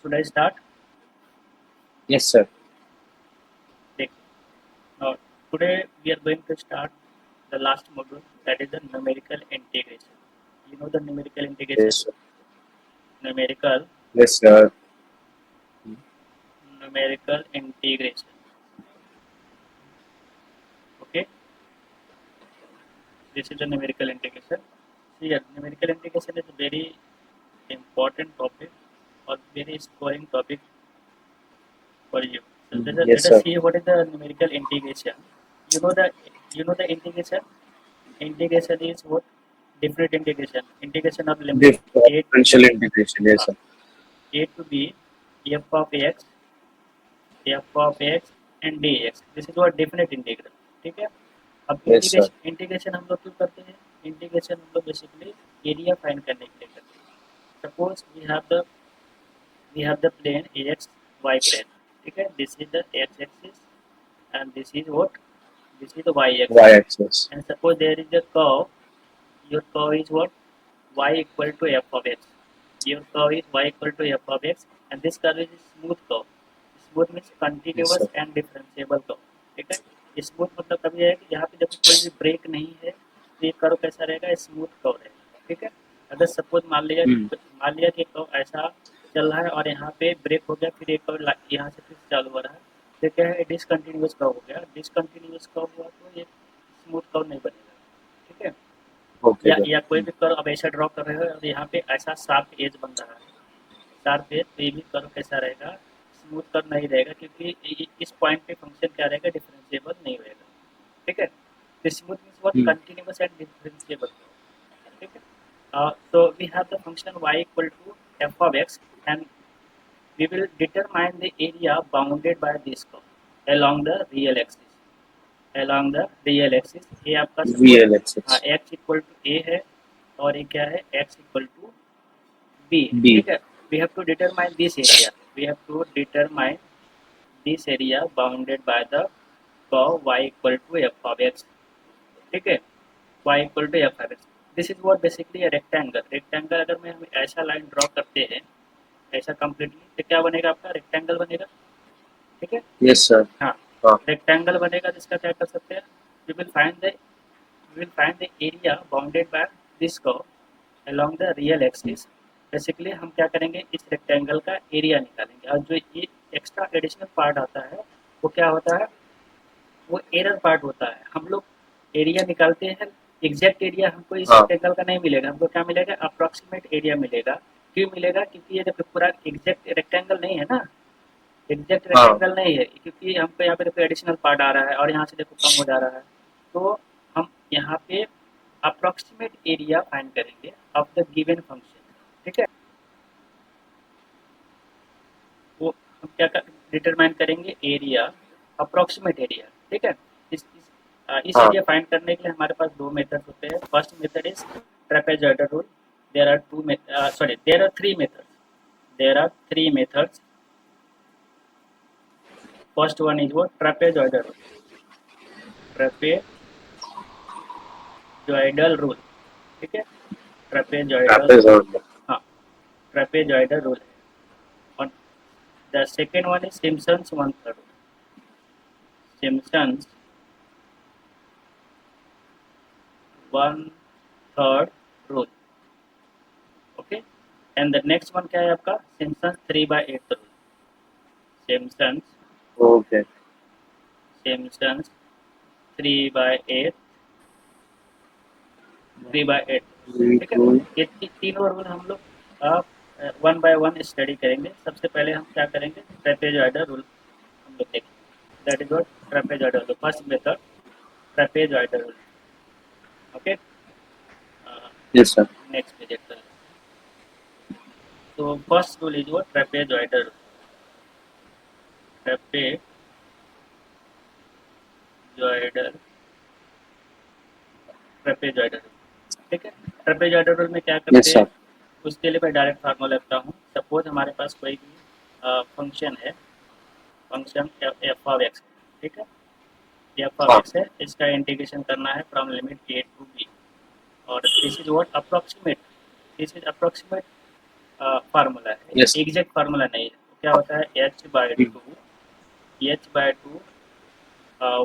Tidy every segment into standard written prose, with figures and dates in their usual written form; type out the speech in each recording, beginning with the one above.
Should I start? Yes, sir. Take. Now, today we are going to start the last module, that is the numerical integration. You know the numerical integration? Yes, sir. Numerical, Yes, sir. numerical integration. Okay, this is the numerical integration. So yeah, numerical integration is a very important topic or very scoring topic for you. So let Yes, us sir. see what is the numerical integration. You know the you know the integration. Integration is what? Different integration. Integration of limit a Differential integration. Yes, uh, sir. a to b f of x, f of x and dx. This is what definite integral. ठीक है. अब Yes, sir. Integration हम लोग क्यों करते हैं? Integration हम लोग बेसिकली एरिया फाइंड करने के लिए करते हैं. Suppose we have the plane ax y plane. ठीक है. This is the x axis and this is what? This is the y axis. Y-axis. And suppose there is a curve. Your curve is what? Y equal to f of x. Your curve is y equal to f of x, and this curve is a smooth curve. Smooth means Yes, continuous sir. and differentiable curve. ठीक है. Smooth मतलब कभी है कि यहाँ पे देखो कोई भी ब्रेक नहीं है, तो ये कर्व कैसा रहेगा? स्मूथ कर्व रहेगा. ठीक है. अगर सपोज मान लिया कि कर्व ऐसा चल रहा है और यहाँ पे ब्रेक हो गया, फिर एक कर्व यहाँ से फिर से चालू हो रहा है, तो क्या है? डिसकंटिन्यूस कर्व हो गया. डिसकंटिन्यूस कर्व हुआ तो ये स्मूथ कर्व नहीं बनेगा. ठीक है. Okay, sir. या कोई भी कर्व अब ऐसा ड्रॉ कर रहे हो और यहाँ पे ऐसा शार्प एज बन रहा है. शार्प एज, तो ये भी कर्व कैसा रहेगा? स्मूथ कर्व नहीं रहेगा, क्योंकि इस पॉइंट पे फंक्शन क्या रहेगा? डिफरेंशिएबल नहीं रहेगा. ठीक है. तो smooth means what? Continuous and differentiable. ठीक है. So we have the function y equal to f of x, and we will determine the area bounded by this curve along the real axis. along the real axis. ये आपका suppose VLXX. x equal to a है और ये क्या है? x equal to b. B. ठीक है. We have to determine this area. We have to determine this area bounded by the curve y equal to f of x. ठीक है. y equal to f of x. This is what basically a rectangle. Rectangle अगर मैं हम ऐसा line draw करते हैं, ऐसा completely, तो क्या बनेगा? आपका रेक्टेंगल बनेगा. ठीक है. Yes, sir. हाँ. हाँ. रेक्टेंगल बनेगा जिसका क्या कर सकते हैं? We will find the area bounded by this curve along the real axis. Basically हम क्या करेंगे? इस रेक्टेंगल का एरिया निकालेंगे, और जो ये एक्स्ट्रा एडिशनल पार्ट आता है वो क्या होता है? वो एरर पार्ट होता है. हम लोग एरिया निकालते हैं, एग्जैक्ट एरिया हमको इस हाँ. रेक्टेंगल का नहीं मिलेगा. हमको क्या मिलेगा? अप्रॉक्सीमेट एरिया मिलेगा. क्यों मिलेगा? क्योंकि ये देखो पूरा एग्जैक्ट रेक्टेंगल नहीं है ना. एग्जैक्ट हाँ. रेक्टेंगल नहीं है, क्योंकि हमको यहाँ पे देखो एडिशनल पार्ट आ रहा है और यहाँ से देखो कम हो जा रहा है. तो हम यहाँ पे अप्रॉक्सीमेट एरिया फाइंड करेंगे ऑफ द गिवन फंक्शन. ठीक है. वो हम क्या डिटरमाइन करेंगे? Area, approximate area. ठीक है. इस हाँ. एरिया फाइंड करने के लिए हमारे पास दो मेथड होते हैं. First method is trapezoidal rule. There are three methods. First one is वो ट्रेपेजॉइडल रूल. Trapezoidal rule. ठीक है. Trapezoidal rule. Trapezoidal. हाँ. ट्रेपेजॉइडल रूल है. और the second one is Simpson's one third rule. Simpson's one third rule. Okay. And the next one क्या है आपका? Simpson's 3/8 rule. Simpson's Okay. Simpson's 3/8 3/8. ठीक है. Rule. ये तीनों रूल हम लोग वन बाय वन स्टडी करेंगे. सबसे पहले हम क्या करेंगे? ट्रेपेजॉइडल रूल हम लोग देखेंगे. That is what? Trapezoidal rule. First method trapezoidal rule. Okay. Yes, sir. Next पे देखते हैं. तो first rule is what? Trapezoidal rule. Trapezoidal trapezoidal rule. ठीक है. ट्रेपेजॉइडल रूल में क्या Yes, करते sir. हैं? उसके लिए मैं डायरेक्ट फार्मूला लिखता हूँ. सपोज हमारे पास कोई भी फंक्शन है, फंक्शन एफ ऑफ एक्स. ठीक है. एफ ऑफ हाँ. एक्स है, इसका इंटीग्रेशन करना है from limit A to B. और this is what? Approximate. This is approximate formula है, Yes. एग्जैक्ट फार्मूला नहीं है। तो क्या होता है h/2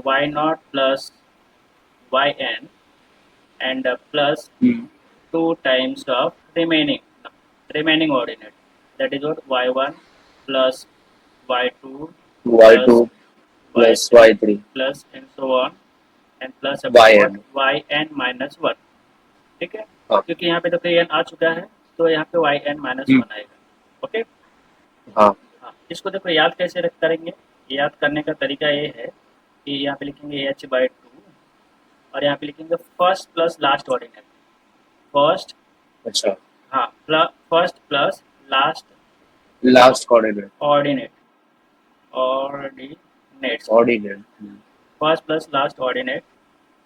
y nought plus Y N and plus Hmm. 2 times of remaining ordinate, that is what y1 plus y2 plus Y2 plus y3 Y3 plus and so on and plus up to what YN. yn minus 1। ठीक है, हाँ. क्योंकि यहाँ पे तो n आ चुका है तो यहाँ पे yn minus 1 आएगा। ओके, हाँ. हाँ, इसको देखो याद कैसे करेंगे। याद करने का तरीका ये है कि यहाँ पे लिखेंगे h/2 और यहाँ पे लिखेंगे first plus last ordinate. First, अच्छा. हाँ, first plus last Last coordinate. Ordinate, ordinates, Ordinate. First plus last ordinate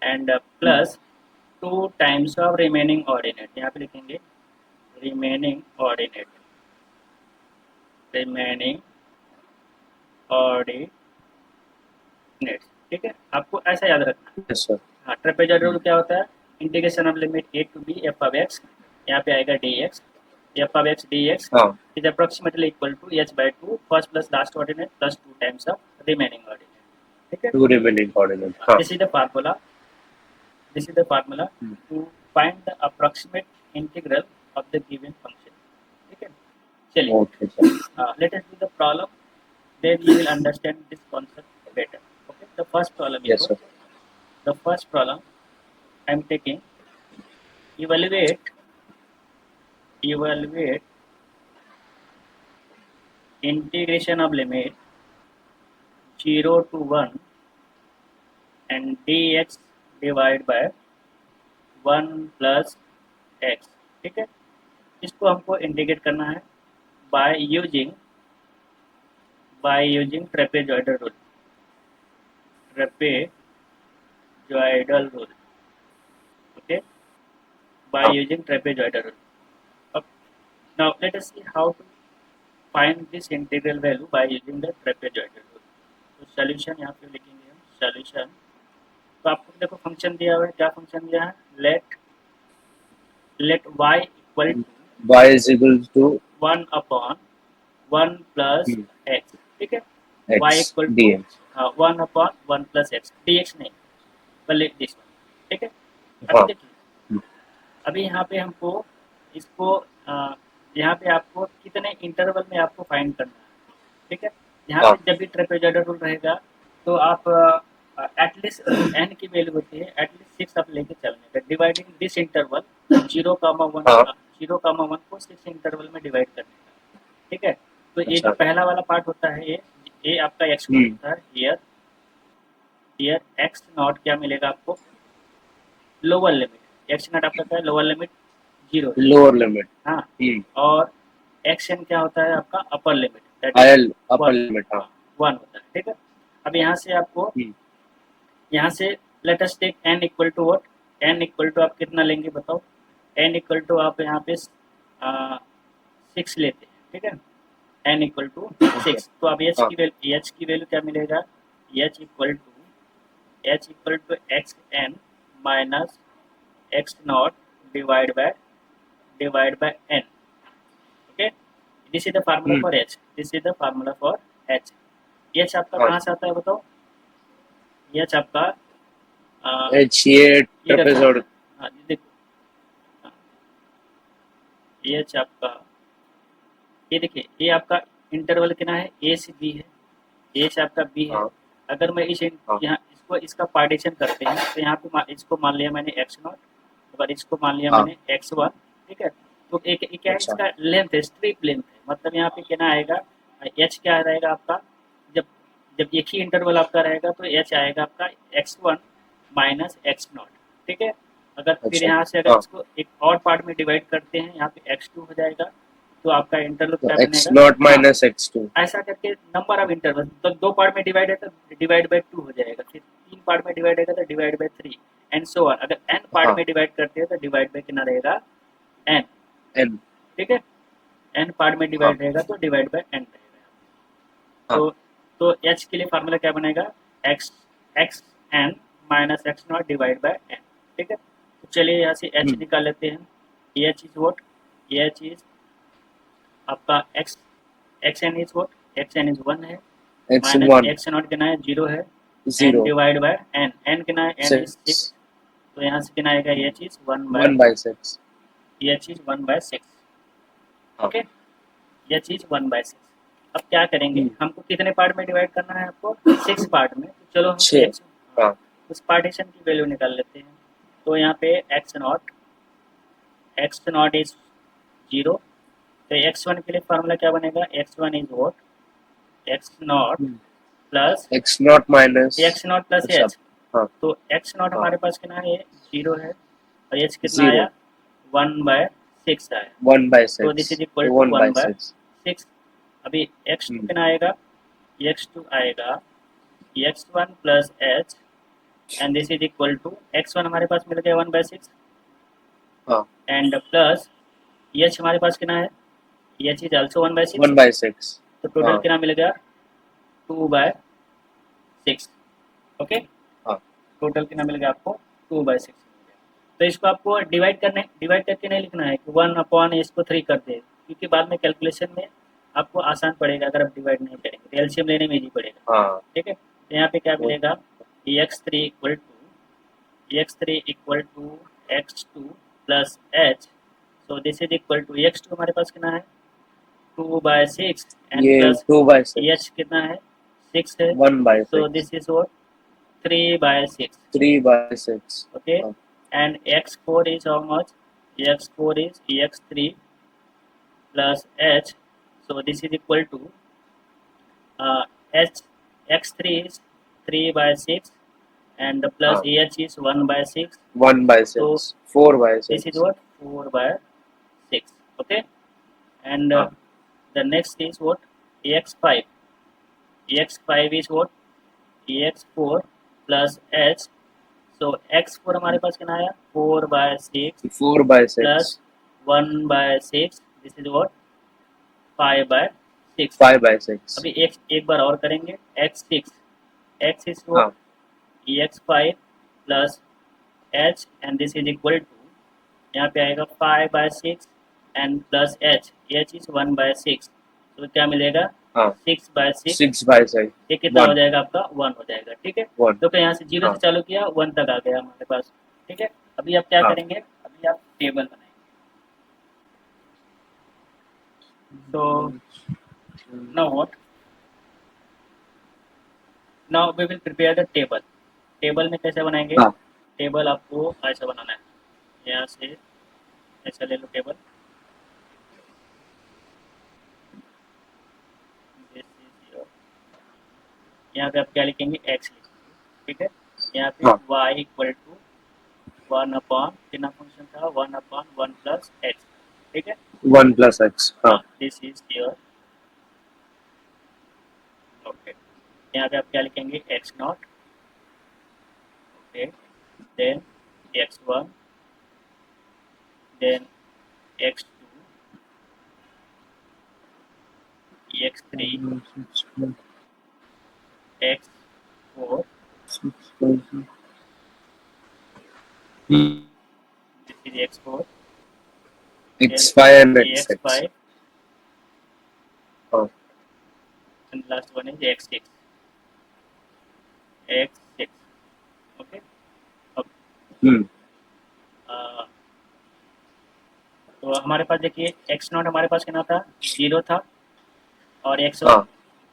and plus 2 times of remaining ordinate. यहाँ पे लिखेंगे रिमेनिंग ऑर्डिनेट, रिमेनिंग ऑर्डिनेट्स। ठीक है, आपको ऐसा याद रखना है। Yes, sir. हाँ, ट्रेपेजॉइडल रूल क्या होता है, integration of limit a to b f of x, यहाँ पे आएगा dx, f of x dx हाँ. is approximately equal to h/2 first plus last ordinate plus 2 times of remaining ordinate। ठीक है, Two remaining coordinate. हाँ. this is the formula, this is the formula to find the approximate integral of the given function। ठीक है, चलिए Okay, sir. let us do the problem, then you will understand this concept better। okay, the first problem is Yes, sir. the first problem I am taking, evaluate integration of limit 0 to 1 and dx divided by 1 plus x। ठीक है, इसको हमको integrate करना है by using trapezoidal rule, trapezoidal rule. Okay, by हाँ. using trapezoidal rule। Now let us see how to find this integral value by using the trapezoidal rule। तो solution यहाँ पे लिखेंगे हम सॉल्यूशन। तो आपको देखो फंक्शन दिया हुआ है, क्या फंक्शन दिया है, let y equal to Y is equal to 1 upon 1 plus x। ठीक है, y X equal to dx. 1 upon 1 plus x, dx नहीं बल्कि दिस वन। ठीक है, अभी हाँ. देखिए, अभी यहाँ पे हमको इसको यहाँ पे आपको कितने इंटरवल में आपको फाइंड करना है। ठीक है, यहाँ हाँ. पे जब भी ट्रेपेजॉइडल रूल रहेगा तो आप एटलीस्ट n की वैल्यू होती है एटलीस्ट 6 आप लेके चलने का, डिवाइडिंग दिस इंटरवल 0,1 हाँ. 0,1 को 6 इंटरवल में डिवाइड करने का। ठीक है, तो ये जो अच्छा. पहला वाला पार्ट होता है ये आपका x होता है, हियर x नॉट क्या मिलेगा आपको, लोअर लिमिट। x नॉट आपका क्या है, लोअर लिमिट 0 है। Lower limit. हाँ, और xn क्या होता है आपका upper limit, that IL upper limit. हाँ. 1 होता है। ठीक है, अब यहाँ से आपको यहाँ से let us take n equal to what, n equal to आप कितना लेंगे बताओ, n इक्वल टू आप यहाँ पे 6 लेते हैं। ठीक है, n इक्वल टू 6, तो अब h की वैल्यू क्या मिलेगा, h equal to x N minus x not divide by n। Okay, this is the formula for h, this is the formula for h। h आपका कहाँ से आता है बताओ, h आपका H ये ट्रेपेजॉइडल। हाँ जी देखो, h आपका ये देखिए, ये आपका इंटरवल कितना है, a से b है, a से आपका b है। हाँ. अगर मैं यहाँ इसका पार्टीशन करते हैं तो यहाँ पे इसको मान लिया मैंने x0 और इसको मान लिया हाँ. मैंने x1। ठीक है, तो एक क्या है, अच्छा. इसका लेंथ है, स्ट्रिप लेंथ है, मतलब यहाँ पे कितना आएगा, h क्या रहेगा आपका, जब एक ही इंटरवल आपका रहेगा तो h आएगा आपका x1 माइनस x0। ठीक है, अगर फिर अच्छा. यहाँ से अगर इसको एक और पार्ट में डिवाइड करते हैं, यहाँ पे x2 हो जाएगा, तो आपका इंटरवल क्या X बनेगा, नॉट माइनस X2। ऐसा करके नंबर ऑफ इंटरवल, तो 2 पार्ट में डिवाइड है तो डिवाइड बाय 2 हो जाएगा, फिर 3 पार्ट में डिवाइड है तो divide by 3 and so on. अगर n पार्ट में डिवाइड करते हैं तो डिवाइड बाय कितना रहेगा, n। ठीक है, n पार्ट में डिवाइड रहेगा तो डिवाइड बाय n रहेगा। तो h के लिए फार्मूला क्या बनेगा, x n minus x not divide by n। ठीक है, तो चलिए यहाँ से h निकाल लेते हैं, h is what, h is आपका X N is what, X N is 1 है, X माइनस 1 एक्स नॉट कितना है 0 है, N 0 divide by N, N कितना है एन इज 6, 6 तो यहाँ से कितना आएगा ये चीज़ 1 बाय 1 by 6 ये चीज़ 1 बाय 6। हाँ ओके, ये चीज़ 1 बाय 6। अब क्या करेंगे, हमको कितने पार्ट में डिवाइड करना है आपको, 6 पार्ट में। तो चलो हम 6 एक्स हाँ उस पार्टीशन की वैल्यू निकाल लेते हैं। तो यहाँ पे एक्स नॉट इज 0, तो x1 के लिए फार्मूला क्या बनेगा, x1 is what, x not plus X naught minus x not plus अच्छा एच। हाँ तो एक्स नॉट हाँ हमारे पास कितना है 0 है, और एच कितना 0 आया 1 बाय 6 आया, 1 by तो 6 दिस इज इक्वल तो टू 1 by 1 बाय 6 6। अभी x2 हम्म कितना आएगा, x2 आएगा x1 plus H, and this is equal to x1 हमारे पास मिल गया 1 बाय 6, हाँ एंड प्लस एच हमारे पास कितना है, H is also 1 by 6, 1 by 6 तो टोटल हाँ कितना मिल गया 2 बाय 6। ओके, हाँ टोटल कितना मिल गया आपको 2 बाय 6 मिल गया। तो इसको आपको डिवाइड करके नहीं लिखना है कि 1 अपॉन इसको 3 कर दे, क्योंकि बाद में कैलकुलेशन में आपको आसान पड़ेगा अगर आप डिवाइड नहीं करेंगे, तो एलसीएम लेने में इजी पड़ेगा। हाँ ठीक है, तो यहाँ पे क्या वो मिलेगा, x3 x2 plus H, so this is equal to x2 हमारे पास कितना है 2 बाय 6, एंड ये प्लस 2 by 6 एच कितना है 6 है, 1 by so 6 this is what 3 by 6। 3 by 6 Okay, हाँ and x4 is how much, x4 is x3 plus h, so this is equal to h, x3 is 3 by 6, and plus हाँ h is 1 by 6, 1 by so 6 4 by this is 6 what 4 by 6. Okay, and हाँ the next is what, x5, x5 is what, x4 plus h, so x4 हमारे पास कितना आया 4 by 6 4 by plus 6 1 by 6, this is what 5 by 6। 5 by 6 अभी एक बार और करेंगे, x6, x is what हाँ x5 plus h, and this is equal to, यहाँ पे आएगा 5 by 6 and plus h is 1 by 6, तो क्या मिलेगा हाँ 6 बाय 6, 6 by 6 ये कितना हो 1 जाएगा आपका 1 हो जाएगा। ठीक है, 1 तो फिर यहाँ से 0 हाँ से चालू किया 1 तक आ गया हमारे पास। ठीक है, अभी आप क्या हाँ करेंगे, अभी आप टेबल बनाएंगे। तो now what, now we will prepare the table। Table में कैसे बनाएंगे, हाँ टेबल आपको ऐसा बनाना है, यहाँ से ऐसा ले लो टेबल, यहाँ पे आप क्या लिखेंगे x लिखेंगे। ठीक है, यहाँ पे हाँ y इक्वल टू 1 अपॉन कितना फंक्शन था 1 अपॉन 1 प्लस x। ठीक है, 1 plus x हाँ हाँ दिस इज योर। ओके, यहाँ पे आप क्या लिखेंगे x naught, okay, then x1, then x2, x3, x4, this is x4, then x5 and x6 x5, हाँ and last one is x6, x6। Okay, अब हम्म तो हमारे पास देखिए x नॉट हमारे पास कितना था 0 था, और हाँ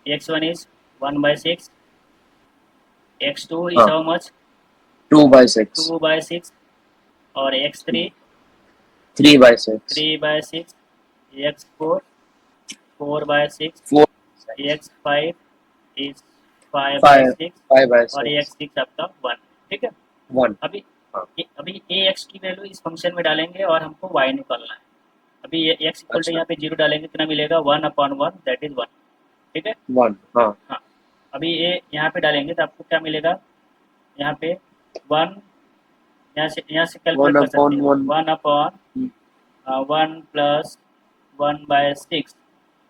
x1 is 1 by 6, x2 is हाँ हाउ मच 2 by 6 2 बाय 6, और x3 3 by 6 3 by 6, x4 4 by 6, 4 x5 is 5 by 5 6, 5 by और 6 x6 आपका 1। ठीक है, 1 अभी हाँ अभी ax की वैल्यू इस फंक्शन में डालेंगे और हमको y निकालना है। अभी ये x इक्वल टू अच्छा यहाँ पे 0 डालेंगे, कितना मिलेगा 1 अपॉन 1, दैट इज 1। ठीक है, 1 हाँ हाँ, अभी ये यहाँ पे डालेंगे तो आपको क्या मिलेगा, यहाँ पे 1, यहाँ से 1 कैलकुलेट कर सकते upon हैं 1 1 अपॉन 1 प्लस 1 बाय 6। ठीक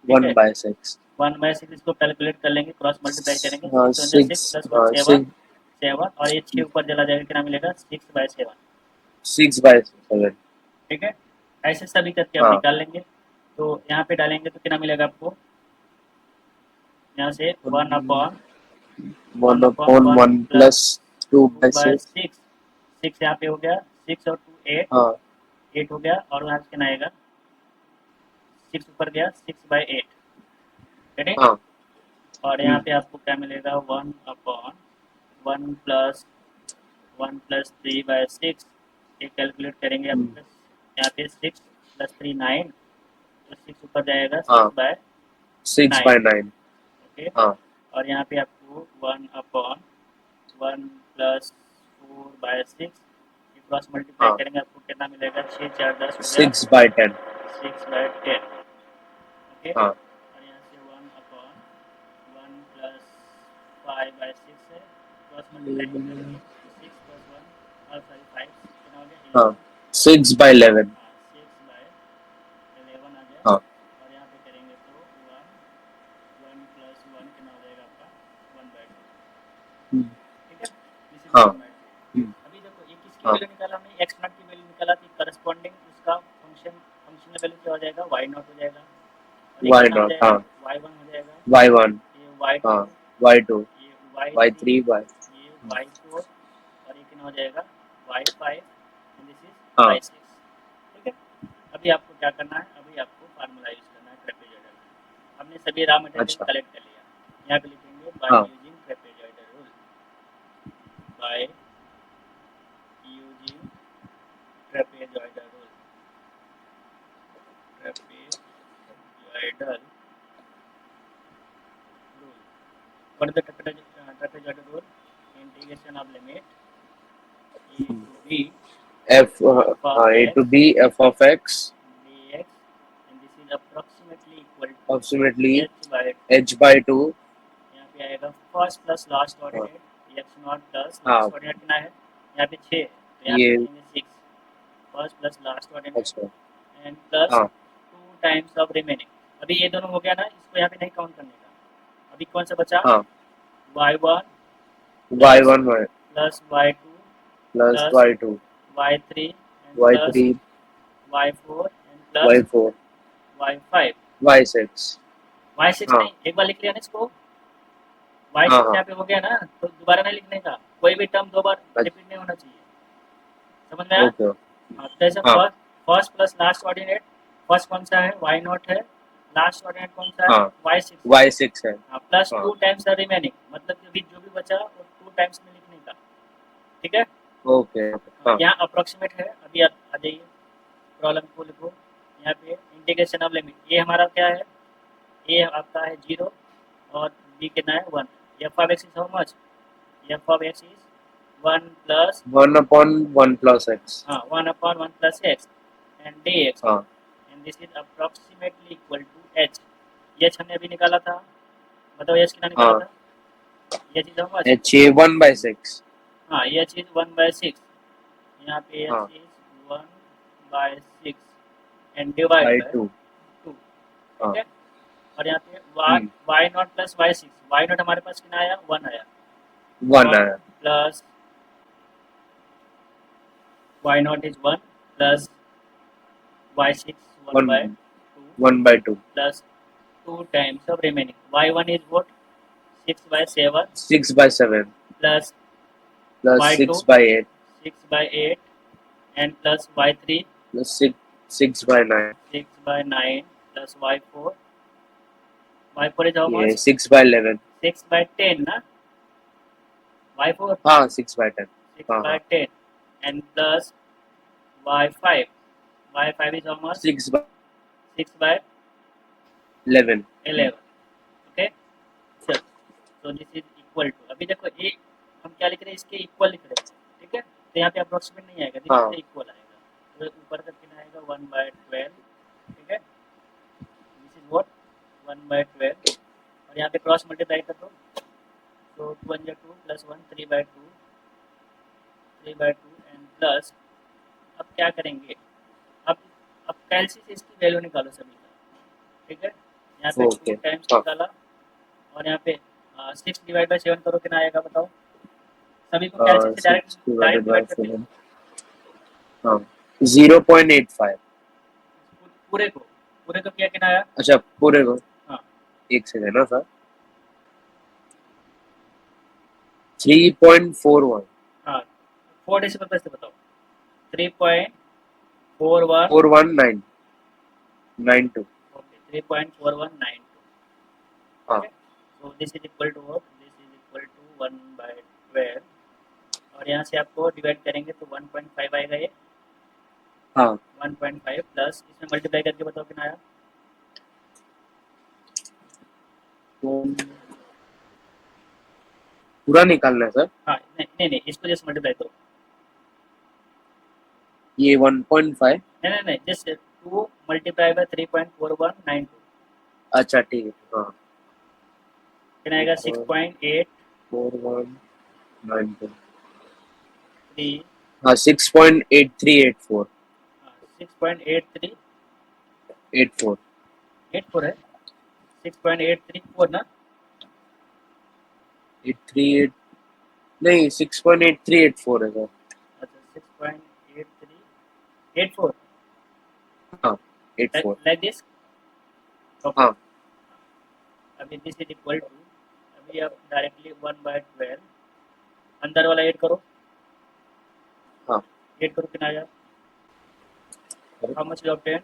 1 है, by 6 1 बाय 6 इसको कैलकुलेट कर लेंगे, क्रॉस मल्टीप्लाई करेंगे, हाँ 6 वन 6 6 प्लस 1 हाँ 7, 6 7, और ये 6 ऊपर चला जाएगा, कितना मिलेगा 6 बाय 7। 6 by 7 ठीक है, ऐसे सभी करके आप हाँ निकाल लेंगे। तो यहाँ पे डालेंगे तो कितना मिलेगा आपको, यहाँ से 1/1 1 upon one 1 plus plus 2 two by by 6. Six, six यहाँ पे हो गया, 6 और 2 8, हाँ 8 हो गया, और यहाँ से कितना आएगा, 6 ऊपर गया, 6/8, करेक्ट। हाँ और यहाँ पे आपको क्या मिलेगा, 1/1 प्लस 1 + 3/6, ये कैलकुलेट करेंगे आपको, यहाँ पे 6 + 3 9, तो 6 ऊपर जाएगा, हाँ 6 6/9, by 9. ओके। हाँ और यहाँ पे आपको 1/1 + 4/6, क्रॉस मल्टीप्लाई हाँ करेंगे, आपको कितना मिलेगा, 6 4 10 हो गया, 6 by 10. 6/10, ओके। हाँ और यहाँ से 1/1 + 5/6 है, क्रॉस मल्टीप्लाई करेंगे, 6 + 1 और सॉरी 5 कितना हो गया, हाँ 11, 6 by 11. हाँ 6/11 आ गया। हाँ और यहाँ पे करेंगे तो 1 + 1 कितना हो जाएगा आपका, 1/2, ठीक है, दिस इज हाँ 1/2। अभी देखो ये किसकी हाँ वैल्यू निकाला हमने, x0 की वैल्यू निकाला थी, करस्पॉन्डिंग उसका फंक्शनल वैल्यू क्या हो जाएगा, y0 हो जाएगा, और ये y कितना हो naught. जाएगा, हाँ y1 हो जाएगा, y1. ये y2, हाँ y2. ये y3, y3 y. ये y4, और ये कितना हो जाएगा, y5, एंड दिस इज हाँ y6, ठीक है। अभी आपको क्या करना है, अभी आपको फार्मूला यूज करना है ट्रेपेजॉइडल का। हमने सभी रॉ मटेरियल अच्छा कलेक्ट कर लिया, यहाँ पे लिखेंगे बाय हाँ using trapezoidal rule, by using trapezoidal rule, trapezoidal rule, what is the trapezoidal rule, integration of limit a to b f f of a to x b f of x dx, and this is approximately equal to approximately h by 2, h by 2. यहाँ पे आएगा first plus last हाँ coordinate, x0 plus last हाँ, coordinate कितना है, यहाँ पे 6 है, तो यहाँ पे ये लिखेंगे 6 फर्स्ट प्लस लास्ट कोऑर्डिनेट, अच्छा एंड प्लस हाँ 2 टाइम्स ऑफ रिमेनिंग। अभी ये दोनों हो गया ना, इसको यहाँ पे नहीं काउंट करने का। अभी कौन सा बचा, हाँ y1 plus y1 y y2 plus plus y2 y3 and plus y3 y4 and plus y4 y5, y6. y6 हाँ नहीं, एक बार लिख लिया ना इसको, हाँ y6 हाँ यहाँ पे हो गया ना, तो दोबारा नहीं लिखने का, कोई भी टर्म दो बार अच्छा, रिपीट नहीं होना चाहिए, समझ में आया। ओके हाँ, तो जैसे हाँ first plus last coordinate, first कौन सा है, y0 है, लास्ट कोऑर्डिनेट कौन सा है, हाँ y6 है, y6 है हाँ, प्लस हाँ 2 टाइम्स द रिमेनिंग, मतलब कि अभी जो भी बचा वो 2 टाइम्स में लिखने का, ठीक है। ओके हाँ यहाँ अप्रोक्सीमेट है, अभी आप आ जाइए प्रॉब्लम को लिखो, यहाँ पे इंटीग्रेशन ऑफ लिमिट, ये हमारा क्या है, ये आपका है 0 और बी कितना है 1, F of X is how much, F of X is 1 plus 1 upon 1 plus x. 1/1 plus X and D X, हाँ and this is approximately equal to H, H हमने अभी निकाला था, बताओ एच कितना निकाला हाँ था, H is how much, h a 1 by 6. हाँ एच इज 1/6, यहाँ पे एच हाँ is 1/6 and divide by by 2. 2, हाँ ठीक है। और यहाँ पे hmm Y nought plus y6, Y nought हमारे पास कितना आया, 1 आया, 1 1 आया plus Y nought is 1 plus y6 1 1 by 2 1 by 2. plus 2 times of remaining. Y1 is what? 6/7 6 by 7 plus plus Y2 6 by 8 6/8 and plus Y3 plus 6 by 9. 6/9 plus Y4. Y4 is how Yeah, much? 6 by 11. 6/10 na? Y4 हाँ 6 by 10. 6 हाँ by हाँ 10 and plus Y5. Y5 is how much? 6 by 6/11. 11. Okay. चल, तो this is equal to, अभी देखो ये हम क्या लिख रहे हैं, इसके इक्वल लिख रहे हैं, ठीक है। तो यहाँ पे अप्रोक्सीमेट नहीं आएगा, दिस हाँ इज इक्वल आएगा, तो ऊपर का कितना आएगा 1/12, ठीक है, दिस इज व्हाट 1/12, और यहाँ पे क्रॉस मल्टीप्लाई कर दो, तो 2 1 2 प्लस 1 3/2 एंड प्लस, अब क्या करेंगे, अब अब कैलसी से इसकी वैल्यू निकालो सभी का, ठीक है। यहाँ पे 2 ओके टाइम्स हाँ निकाला, और यहाँ पे 6/7 करो कितना आएगा बताओ, सभी को कैलसी से डायरेक्ट 6 divided by डिवाइड करते 7. हाँ 0.85. पूरे को, पूरे को क्या गिनाया? अच्छा पूरे को हाँ एक सेकंड ना सर 3.41 हाँ 4 डेसिमल प्लेस से बताओ 3.41 41992 ओके 3.4192 हाँ ठीक है so this is equal to what this is equal to 1/12 और यहाँ से आपको डिवाइड करेंगे तो 1.5 आएगा ये हाँ 1.5 प्लस इसमें मल्टीप्लाई करके बताओ कितना आया तो पूरा निकालना है सर हाँ नहीं नहीं नहीं इसको जस्ट मल्टीप्लाई करो ये 1.5 नहीं जस्ट 2 मल्टीप्लाई बाय 3.4192 अच्छा ठीक है हाँ कितना आएगा 6.83 4192 हाँ 6.8384 6.83 84 84 है 6.834 ना 838 नहीं 6.8384 है सर अच्छा 6.8384 हाँ 84 लाइक दिस ओके हाँ अभी दिस इज इक्वल टू अभी आप डायरेक्टली 1/12 अंदर वाला ऐड करो हाँ ऐड करो कितना आया how much you obtain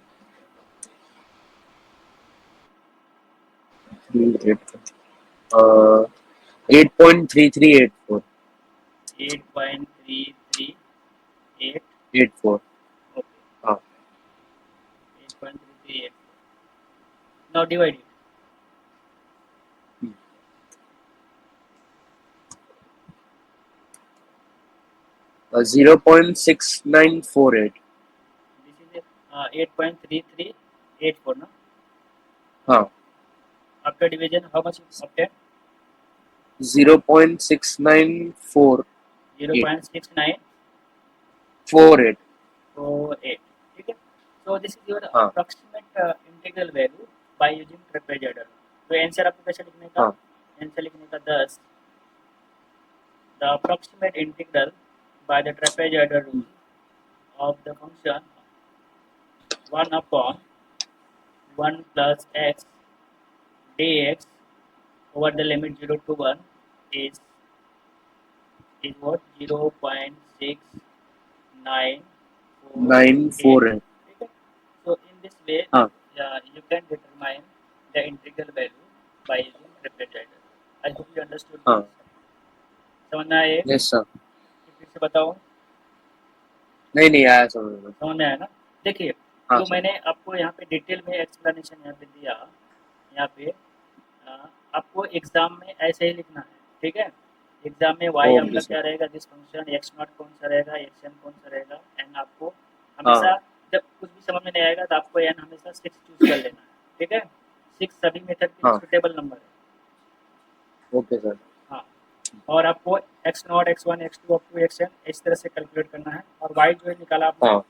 8.3384 8.3384 84 okay हाँ 8.3384 now divide it 0.6948 this is 8.3384 ना हाँ after division how much obtain 0.6948 0.6948 ठीक है so this is your हाँ approximate integral value by using trapezoidal तो आंसर आपको कैसे लिखने का हाँ आंसर लिखने का 10 the approximate integral by the trapezoidal rule of the function 1 upon 1 plus x dx over the limit 0 to 1 is is what 0.6948 948 ठीक है so in this way हाँ you can determine the integral value by using trapezoidal I hope you understood हाँ this समझ में आया yes sir फिर से बताओ नहीं नहीं आया समझ में समझ में आया ना देखिए हाँ जो सर मैंने आपको यहाँ पे डिटेल में एक्सप्लेनेशन यहाँ पे दिया यहाँ पे आपको एग्जाम में ऐसे ही लिखना है ठीक है एग्जाम में वाई ओके आपका सर क्या रहेगा दिस फंक्शन एक्स नॉट कौन सा रहेगा एक्स एन कौन सा रहेगा एंड आपको हाँ हमेशा जब कुछ भी समझ में नहीं आएगा तो आपको एन हमेशा 6 चूज कर लेना है ठीक है 6 सभी मेथड के लिए हाँ सुटेबल नंबर है ओके सर हाँ और आपको x naught x one x two up to x n इस तरह से कैलकुलेट करना है और वाई जो है निकाला आपने हाँ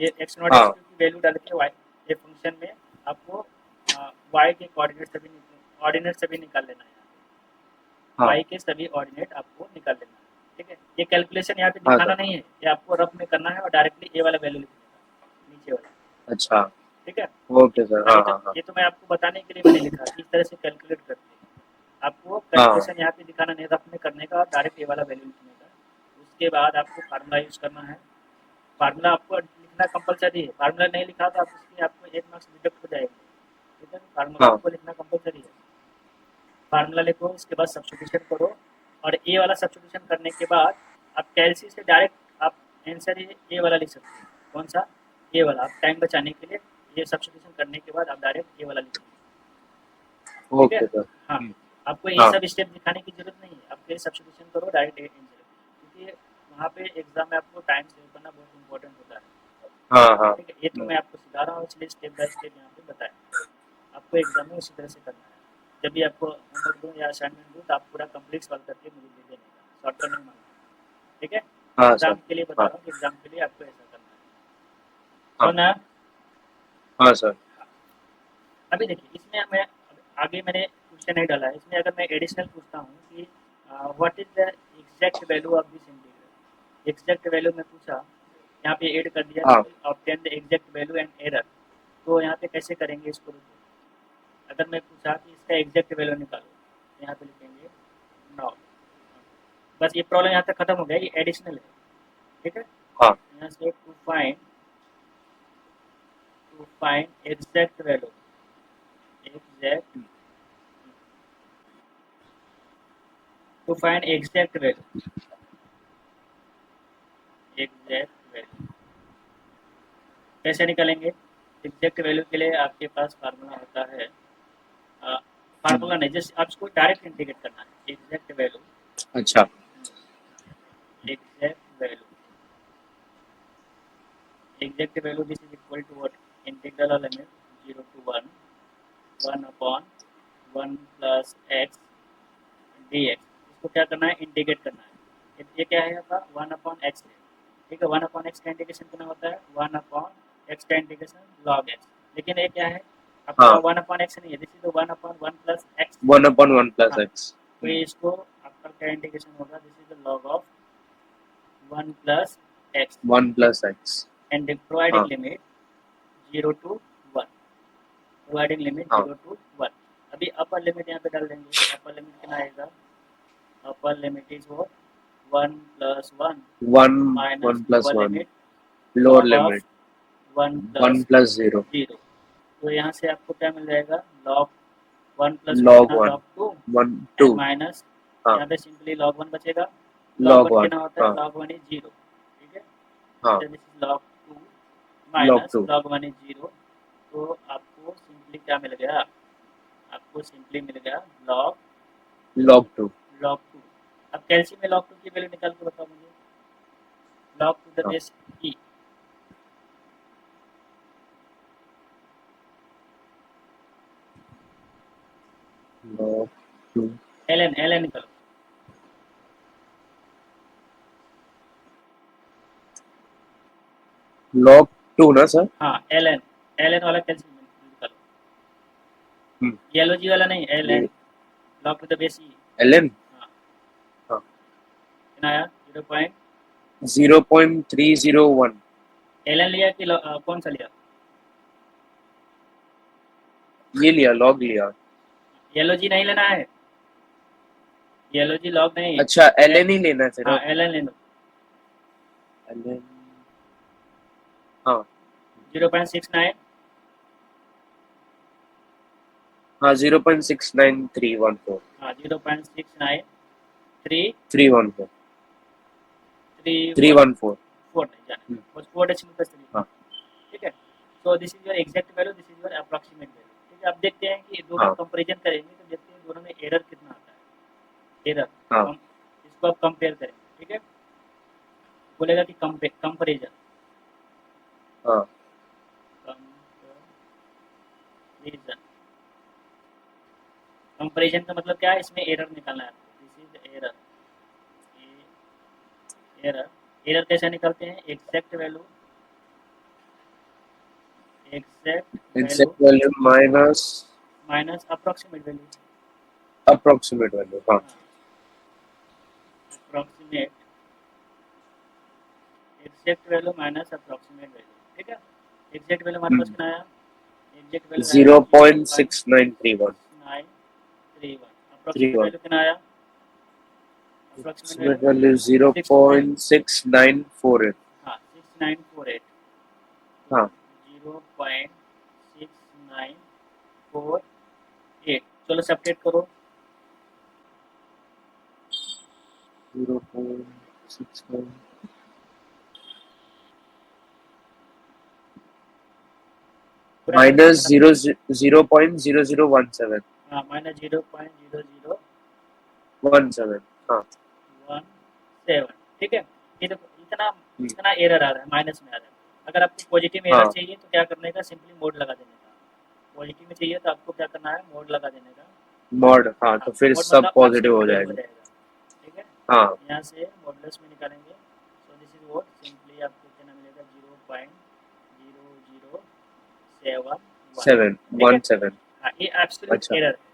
ये एक्स नॉट एक्स हाँ टू की वैल्यू डाल के वाई ये फंक्शन में आपको वाई के ऑर्डिनेट सभी निकाल लेना है हाँ वाई के सभी ऑर्डिनेट आपको निकाल लेना है ठीक है ये कैलकुलेशन यहाँ पे हाँ दिखाना सर नहीं है ये आपको रफ में करना है और डायरेक्टली ए वाला वैल्यू लिखने का नीचे वाला अच्छा ठीक है ओके सर हाँ हाँ हाँ ये तो मैं आपको बताने के लिए मैंने लिखा कि इस तरह से कैलकुलेट करते हैं आपको हाँ कैलकुलेशन यहाँ पे दिखाना नहीं रफ में करने का डायरेक्ट ए वाला वैल्यू लिखने का उसके बाद आपको फार्मूला यूज़ करना है फार्मूला आपको लिखना कंपलसरी है फार्मूला नहीं लिखा तो आप उसकी आपको 1 मार्क्स डिडक्ट हो जाएगा ठीक है फार्मूला हाँ आपको लिखना कंपलसरी है फार्मूला लिखो उसके बाद सब्स्टिट्यूशन करो और ए वाला सब्स्टिट्यूशन करने के बाद आप कैलसी से डायरेक्ट आप आंसर ए वाला लिख सकते हैं कौन सा ए वाला आप टाइम बचाने के लिए ये सब्स्टिट्यूशन करने के बाद आप डायरेक्ट ए वाला लिख सकते हैं ठीक है ओके सर हाँ आपको ये हाँ सब स्टेप दिखाने की जरूरत नहीं है आप ये सब्स्टिट्यूशन करो डायरेक्ट आंसर क्योंकि वहाँ पे एग्जाम में आपको टाइम सेव करना बहुत इंपॉर्टेंट होता है हाँ हाँ ठीक है ये तो मैं आपको सिखा रहा हूँ इसलिए स्टेप बाय स्टेप यहाँ पे बताया आपको एग्जाम में उसी तरह से करना है जब भी आपको होमवर्क दूँ या असाइनमेंट दूँ तो आप पूरा कंप्लीट सॉल्व करके मुझे दे देने का शॉर्टकट नहीं मांगना ठीक है हाँ सर एग्जाम के लिए बता हाँ रहा हूँ कि एग्जाम के लिए आपको ऐसा करना है हाँ सुना हाँ सर अभी देखिए इसमें मैं आगे मैंने क्वेश्चन नहीं डाला है इसमें अगर मैं एडिशनल पूछता हूँ कि what is the exact value of this integral exact value में पूछा यहाँ पे ऐड कर दिया हाँ कि obtain the exact value and error तो यहाँ पे कैसे करेंगे इसको? अगर मैं पूछा कि इसका एग्जैक्ट वैल्यू निकालो, तो यहाँ पे लिखेंगे 9। बस ये प्रॉब्लम यहाँ तक खत्म हो गया, ये एडिशनल है, ठीक है। हाँ यहाँ से to find exact value, exact to find exact value, exact value कैसे निकालेंगे? एग्जैक्ट वैल्यू के लिए आपके पास फार्मूला होता है, फार्मूला नहीं, जस्ट आपको डायरेक्ट इंटीग्रेट करना है एग्जैक्ट वैल्यू, अच्छा exact value, exact value this is equal to what? Integral limit 0 to 1 1 upon 1 plus x dx। इसको क्या करना है? इंटीग्रेट करना है। ये क्या है आपका? 1 अपॉन एक्स है, ठीक है। 1 अपॉन एक्स का इंटीग्रेशन कितना होता है? 1 अपॉन एक्स का इंटीग्रेशन लॉग एक्स। लेकिन ये क्या है आपका? हाँ 1 अपॉन एक्स नहीं है, this is 1 upon 1 plus x. 1/1 plus हाँ, एक्स। तो ये इसको आपका क्या इंटीग्रेशन होगा? This is the log of 1 plus x 1 plus X. And providing हाँ लिमिट 0 to 1, प्रोवाइडिंग लिमिट हाँ 0 to 1। अभी अपर लिमिट यहाँ पे डाल देंगे। अपर लिमिट कितना आएगा? अपर लिमिट इज वो 1 plus 1 1 minus 1 plus lower 1 limit lower log of limit 1 1 plus plus 0 0। तो यहाँ से आपको क्या मिल जाएगा? लॉग 1 प्लस 1 लॉग कितना? 1 लॉग 2 1 2 एंड माइनस हाँ यहाँ पे सिंपली log 1 बचेगा। log लॉग 1 1 कितना होता है? हाँ log 1 इज 0, ठीक है। हाँ this is log 2 log minus 2 log 1 is 0। तो आपको सिंपली क्या मिल गया? आपको सिंपली मिल गया लॉग 2 log 2। अब कैल्शियम में log 2 की वैल्यू निकाल के बताओ मुझे। log टू द हाँ बेस ई, लॉग 2 ln निकालो। लॉग 2 ना सर। हाँ ln वाला कैल्शियम निकालो, येलो जी वाला नहीं, ये ln log to the base e. ln हाँ, हाँ कितना आया? 0. 0.301 ln लिया कि कौन सा लिया? ये लिया लॉग लिया। येलो जी नहीं लेना है, येलो जी लॉग नहीं। अच्छा ln ही लेना है हाँ सिर्फ। ln ले लो। ln हाँ 0.69, हाँ 0.69314 हाँ 0.693 314 314 314 नहीं जाने, बस 4 डेसिमल प्लेस हाँ ठीक है। सो this is your exact value, this is your approximate value, ठीक है। अब देखते हैं कि दोनों हाँ कंपैरिजन करेंगे तो देखते हैं दोनों में एरर कितना आता है। एरर हाँ हम इसको अब कंपेयर करेंगे, ठीक है। बोलेगा कि कंपैरिजन, हाँ कंपैरिजन, कंपैरिजन का मतलब क्या है? इसमें एरर निकालना है आपको। This is error, error error कैसे निकालते हैं? Exact value, exact value exact value minus minus approximate value. Approximate value. हाँ हाँ, approximate, exact value minus approximate value, ठीक है। एग्जैक्ट वैल्यू हमारे पास कितना आया? एग्जैक्ट वैल्यू आया 0.6931 0.6931। अप्रॉक्सीमेट 31 वैल्यू कितना आया? अप्रॉक्सीमेट अप्रोक्सीमेट वैल्यू वैल्यू 69, 0.6948 हाँ 6948। तो हाँ 0.6948, चलो सब्ट्रैक्ट करो। 0.69 पूरा करके माइनस फटाफट। 0.0017 हाँ माइनस 0.0017, 17 हाँ। ठीक है। ये देखो इतना इतना एरर आ रहा है, माइनस में आ रहा है। अगर आपको पॉजिटिव एरर हाँ चाहिए तो क्या करने का? सिंपली मोड लगा देने का। पॉजिटिव में चाहिए तो आपको क्या करना है? मोड लगा देने का। मॉड हाँ हाँ तो फिर मोड सब मतलब पॉजिटिव हो एब्सोल्यूट वैल्यू हो जाएगा। जाएगा, ठीक है। हाँ यहाँ से मॉडुलस में निकालेंगे, सो दिस इज व्हाट, सिंपली आपको कितना मिलेगा? 0.0071, 7 ठीक है। 17 हाँ ये एब्सोल्यूट अच्छा एरर है। हाँ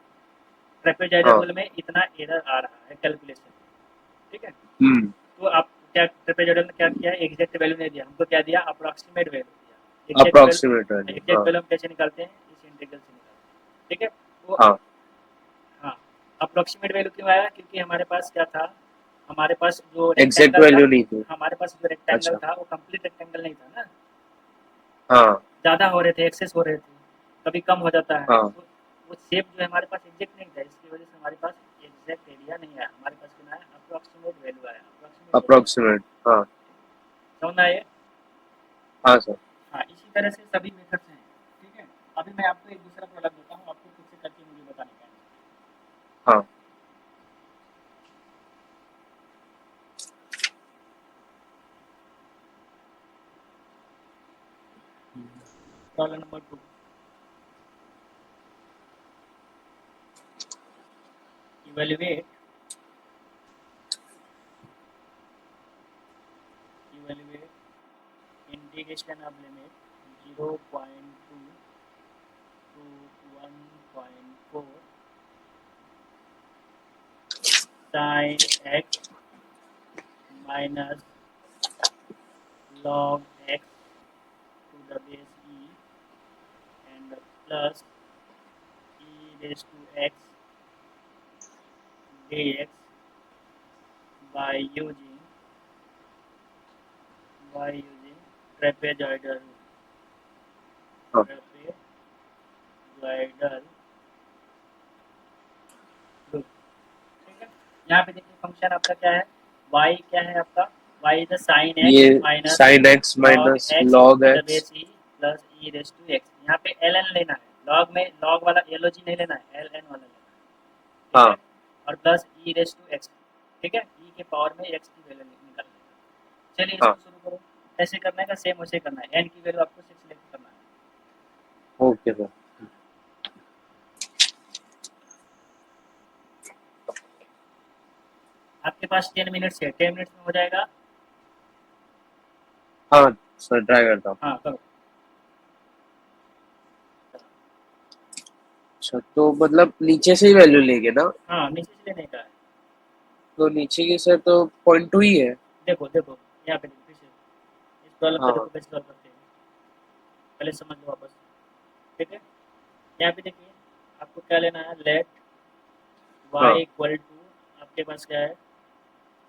ट्रेपेजॉइडल में इतना एरर आ रहा है कैलकुलेशन, ठीक है। हम्म तो आप क्या ट्रेपेजॉइडल ने क्या किया? एग्जैक्ट वैल्यू नहीं दिया हमको, क्या दिया? अप्रॉक्सीमेट वैल्यू दिया। अप्रोक्सीमेट वैल्यू, एग्जैक्ट हाँ वैल्यू हम कैसे निकालते हैं, इस इंटीग्रल से निकालते हैं, ठीक है। वो हाँ हाँ, अप्रोक्सीमेट वैल्यू क्यों आया, क्योंकि हमारे पास क्या था, हमारे पास जो एग्जैक्ट रेक्टेंगल था, वैल्यू नहीं थी। हमारे पास जो रेक्टेंगल अच्छा, था वो कंप्लीट रेक्टेंगल नहीं था ना, हाँ ज़्यादा हो रहे थे, एक्सेस हो रहे थे, कभी कम हो जाता है, हाँ वो शेप जो है हमारे पास एग्जैक्ट नहीं था, इसकी वजह से हमारे पास एग्जैक्ट एरिया नहीं आया, हमारे पास कितना है, अप्रोक्सीमेट वैल्यू आया, अप्रोक्सीमेट वैल्यू अप्रोक्सीमेट, हाँ समझ में आया। हाँ सर। हाँ, इसी तरह से सभी मेथड्स हैं, ठीक है। अभी मैं आपको एक दूसरा प्रॉब्लम देता हूँ, आपको खुद से करके मुझे बताने का है। हाँ problem number 2, evaluate integration of limit 0.2 to 1.4 sin x minus log x to the base e and plus e raised to x dx by using trapezoidal हाँ trapezoidal रूल, ठीक है। यहाँ पे देखिए फंक्शन आपका क्या है, y क्या है आपका, y इज द साइन ये x minus sine x log minus x log to the x, base e plus e raised to x। यहाँ पे ln लेना है, log में log वाला log नहीं लेना है, ln वाला लेना है, ठीक है। हाँ और plus e raised to x, ठीक है, e के पावर में x की वैल्यू निकालना है। चलिए हाँ इसको शुरू करो, कैसे करना है, सेम वैसे करना है, n की वैल्यू आपको 6 लेके करना है। Okay sir. आपके पास 10 मिनट्स है, 10 मिनट्स में हो जाएगा। हाँ सर, ट्राई करता हूँ। हाँ करो। अच्छा, तो मतलब नीचे से ही वैल्यू लेंगे ना? हाँ, नीचे से लेने का है। तो नीचे की सर तो 0.2 ही है। देखो देखो, यहाँ पे देखो फिर से इस प्रॉब्लम को देखो हाँ कैसे सॉल्व करते हैं, पहले समझ लो वापस, ठीक है। यहाँ पे देखिए आपको क्या लेना है, लेट हाँ, y इक्वल टू, आपके पास क्या है,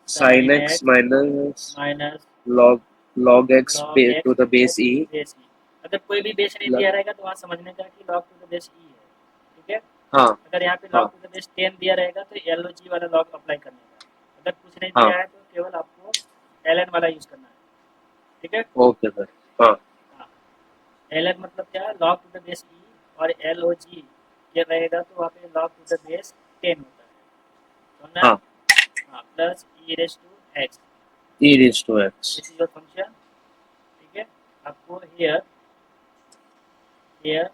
sine sine X X minus minus log log X log to X the to the base E base E. अगर कोई भी बेस नहीं प्लस, दिया रहेगा तो वहाँ समझने का कि लॉग टू द बेस ई है, ठीक है। हाँ अगर यहाँ पे हाँ लॉग टू द बेस 10 दिया रहेगा तो एल ओ जी वाला लॉग अप्लाई करने का, अगर कुछ नहीं हाँ, दिया है तो केवल आपको एल एन वाला यूज़ करना है, ठीक है। Okay sir. हाँ हाँ, एल एन मतलब क्या है, लॉग टू द बेस ई, और एल ओ जी ये रहेगा तो वहाँ पे लॉग टू द बेस 10 होता है, समझना। हाँ, हाँ, plus e raise to x, e raise to x, this is your function, ठीक है। आपको हियर हियर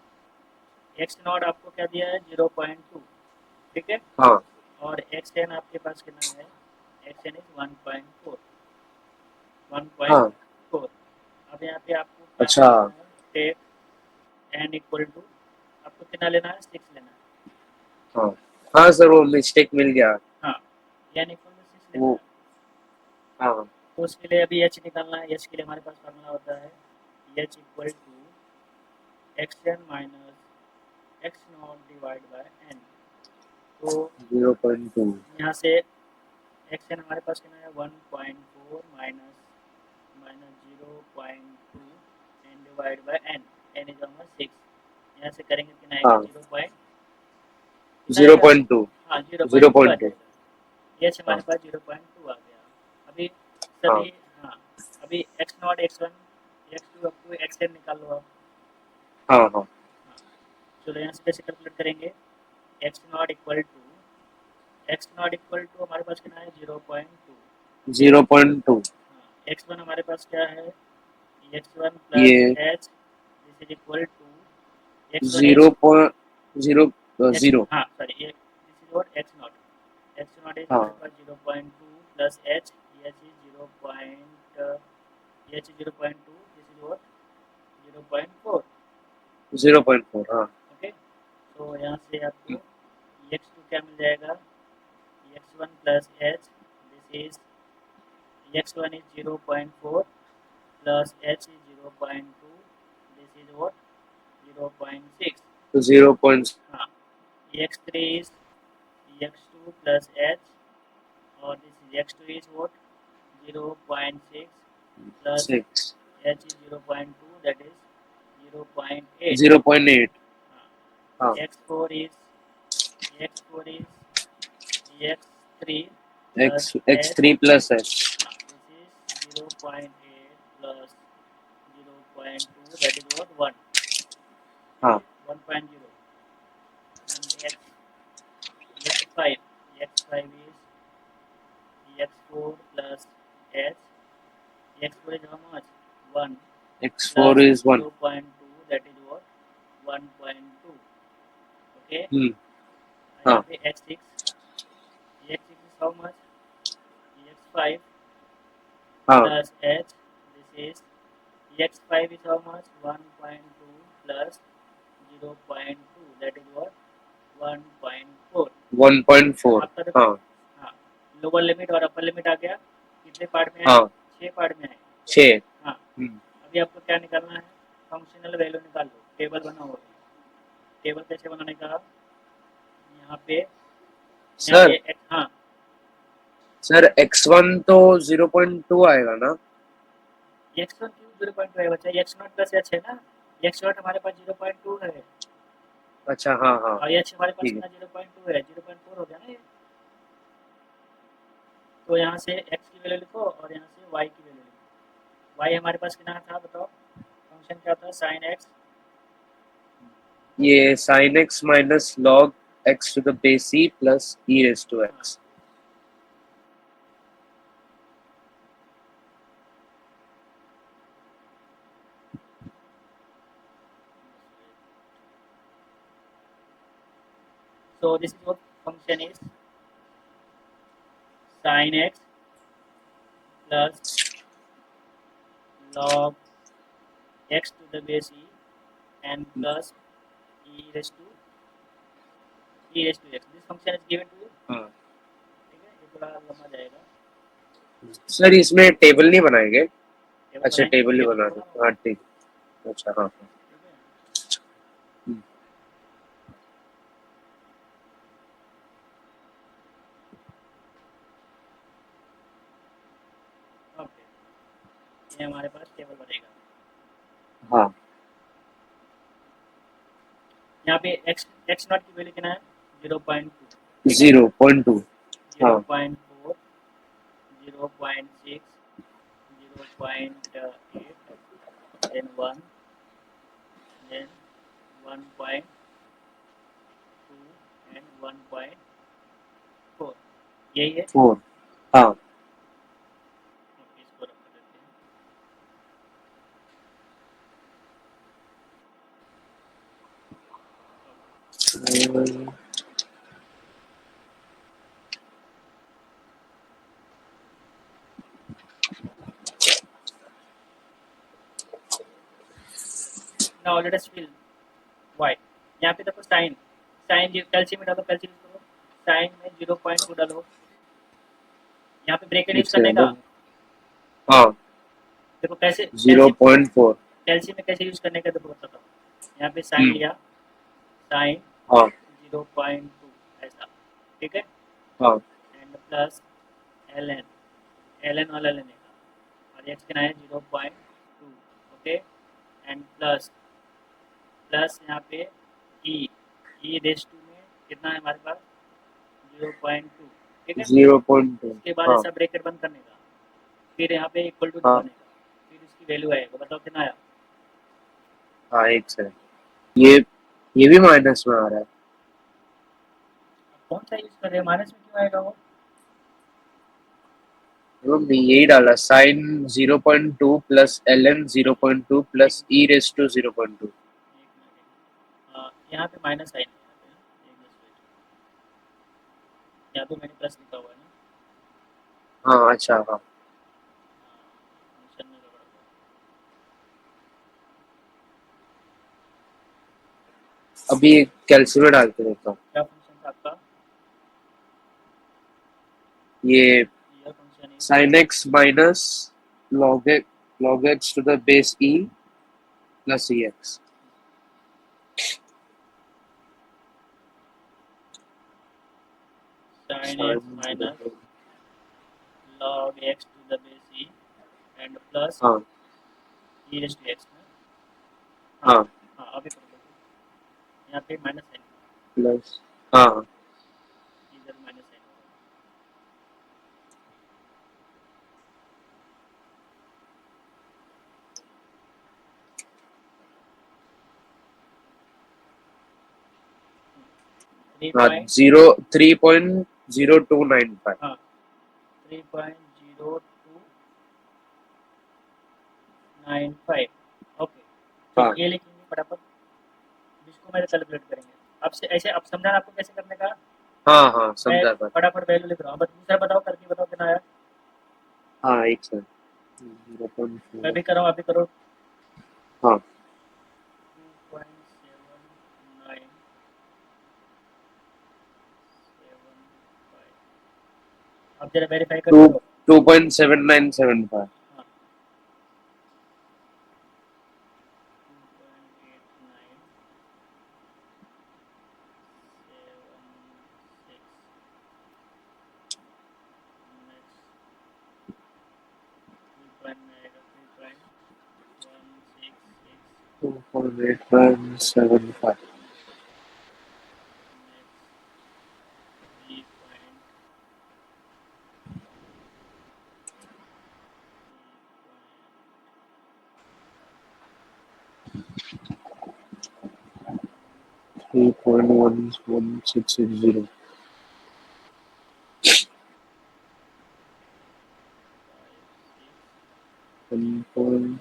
एक्स नॉट आपको क्या दिया है, 0.2, ठीक है। हाँ और एक्स एन आपके पास कितना है, एक्स एन इज 1.4, 1.4। हाँ, अब यहाँ पे आपको क्या अच्छा, करना है, टेक एन इक्वल टू, आपको कितना लेना है, 6 लेना है। हाँ हाँ सर, वो मिस्टेक मिल गया। हाँ, एन इक्वल टू 6 लेना वो, है। हाँ तो उसके लिए अभी एच निकालना है, एच के लिए हमारे पास फार्मूला होता है h equal to x N minus x not divide by n. तो 0.2, यहाँ से एक्स एन हमारे पास कितना है, 1.4 minus minus 0.2 n divide by N, n is हमारा 6। यहाँ से करेंगे कितना आएगा, हाँ 0 पॉइंट कितना आएगा, 0.2, हाँ 0.2 आ 0.2, जाएगा। एच हाँ हमारे पास 0.2 आ गया। अभी हाँ सभी, हाँ, अभी x naught x one x two up to x n निकाल लो आप। हाँ हाँ, हाँ, चलो यहाँ से कैसे कैलकुलेट करेंगे, एक्स नॉट इक्वल टू हमारे पास कितना है, 0.2। 0.2, हाँ, एक्स वन हमारे पास क्या है, एक्स वन प्लस ये h, this is equal to x one is 0.0, x, 0, हाँ सॉरी, ये this is what x naught is हमारे हाँ पास 0.2 plus h, h is 0. H 0.2, this is what 0.4, 0.4, हाँ ओके। तो यहाँ से आपको एक्स टू क्या मिल जाएगा, x one plus H, this is x one is 0.4 plus H is 0.2, this is what 0.6. 0.6 हाँ, x3 is x2 plus h, or this is x2 is what 0.6 plus h is 0.2, that is 0.8. 0.8 हाँ x4 is x3 plus x3 plus h this is 0.8 plus 0.2, that is what 1. हाँ 1.0. And x5 is x4 plus h. x4 is how much 1 x4 plus is 1 0.2, that is what 1.2. Okay, हाँ यहाँ पे x6 is how much x5 हाँ plus h. This is x5 is how much 1.2 plus 0.2, that is what 1.4. 1.4 आपका देखो, हाँ हाँ, lower limit और upper limit आ गया, कितने पार्ट में आए, हाँ 6 पार्ट में आए. 6 हाँ, अभी आपको क्या निकालना है, फंक्शनल वैल्यू निकाल लो. टेबल बना हुआ है. टेबल कैसे बनाने का, यहाँ पे सर हाँ सर x1 तो 0.2 आएगा ना x1 क्यों 0.2 है बच्चा, x0 प्लस h है ना, x0 हमारे पास 0.2 है अच्छा हाँ हाँ और h हमारे पास ठीक है कितना 0.2 है, 0.4 हो गया ना ये. तो यहाँ से x की वैल्यू लिखो और यहाँ से y की वैल्यू लिखो. y हमारे पास कितना था बताओ, फंक्शन क्या था, sin x. ये sin x minus log x to the base e plus e raised to हाँ, x so this is what function is sin x plus log x to the base e and plus e raised to x. This function is given to you. हाँ ठीक है, ये थोड़ा लंबा जाएगा. Sir इसमें table नहीं बनाएंगे टेबल अच्छा बनाएंगे, टेबल ही टेबल बना थोड़ा दो हाँ ठीक अच्छा हाँ हाँ ठीक है. ओके, ये हमारे पास टेबल बनेगा. हाँ यहाँ पे x नॉट की वैल्यू कितना है 0.2. 0.2 हाँ 0.4 0.6 0.8 then 1 then 1.2 and 1.4. यही है. 4 हाँ ओके, इसको रख देते हैं. Now let us fill y. यहाँ पे देखो साइन कैल्शियम में डालो, कैल्शियम करो, साइन में 0.2 डालो. यहाँ पे ब्रैकेट यूज एक करने सेकंड का. हाँ देखो कैसे कैल्शियम 0.4 कैल्शियम में कैसे यूज करने का, देखो बताता हूँ. यहाँ पे साइन लिया, साइन हाँ 0.2 ऐसा. ठीक है, हाँ एंड प्लस एल एन वाला लेने का और एक्स कितना है 0.2. ओके, एंड प्लस यहाँ पे ई रेस टू में कितना है हमारे पास 0.2. ठीक है, 0.2 इसके बाद हाँ ऐसा ब्रैकेट बंद करने का, फिर यहाँ पे इक्वल टू हाँ दबाने का, फिर इसकी वैल्यू आएगा. बताओ कितना आया. हाँ एक सेकंड ये भी माइनस में आ रहा है कौन सा यूज कर रहे हैं, माइनस में क्यों आएगा वो. हमने यही डाला sine 0.2 plus ln 0.2 plus e raise to 0.2 यहाँ पे माइनस साइन है, यहाँ पे मैंने प्लस लिखा हुआ है ना. हाँ अच्छा हाँ फंक्शन में गड़बड़ हुआ. अभी कैल्शियम में डाल के देखता हूँ क्या फंक्शन था आपका, ये यह function is sin x minus log x to the base e plus ex. sin x minus log x to the base e and plus हाँ e raised to x ना. हाँ हाँ हाँ अभी कर लो. यहाँ पे माइनस साइन प्लस हाँ इधर माइनस साइन होगा. 3 हाँ पॉइंट 3.0295. हाँ 3.0295. ओके. तो हाँ ये लिखेंगे फटाफट. जिसको मेरे कैलकुलेट करेंगे. अब से ऐसे अब समझा आपको कैसे करने का. हाँ हाँ मैं समझा बात. फटाफट वैल्यू लिख रहा हूँ. बस दूसरा बताओ करके बताओ कितना आया. हाँ एक सेकंड. मैं भी कर रहा हूँ आप भी करो. हाँ 2.7975. अब जरा वेरीफाई टू करके दो. 2.7975. हाँ 2.8976. 2.8175. Three point 11660. 1.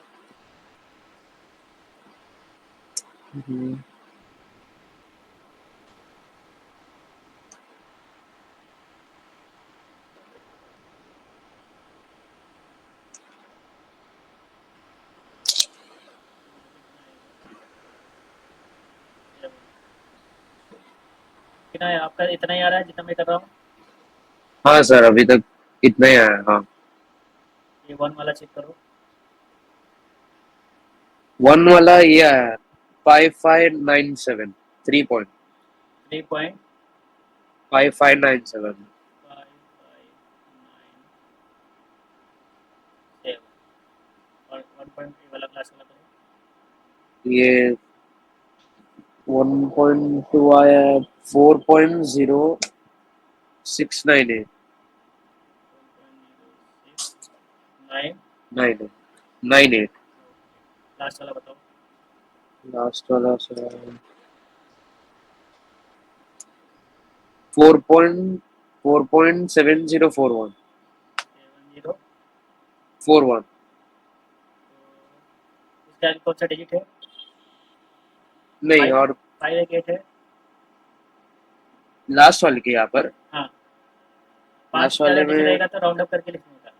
कितना है आपका. इतना ही आ रहा है जितना मैं कर रहा हूँ. हाँ सर अभी तक इतना ही आया. हाँ ये 1 वाला चेक करो. 1 वाला ये आया 5597. 3.5597. 3.5597. और 1 वाला क्लास वाला करो. ये 1.2 आया 4.0698. 4.0698. 98. लास्ट वाला बताओ. लास्ट वाला सर 4.7041. 70. 41. इसका आगे कौन सा डिजिट है. नहीं 5. और 5 एक 8 है. लास्ट वाले के यहाँ पर. हाँ 5 लास्ट से ज़्यादा वाले डिजिट में रहेगा तो राउंड अप करके लिखने का.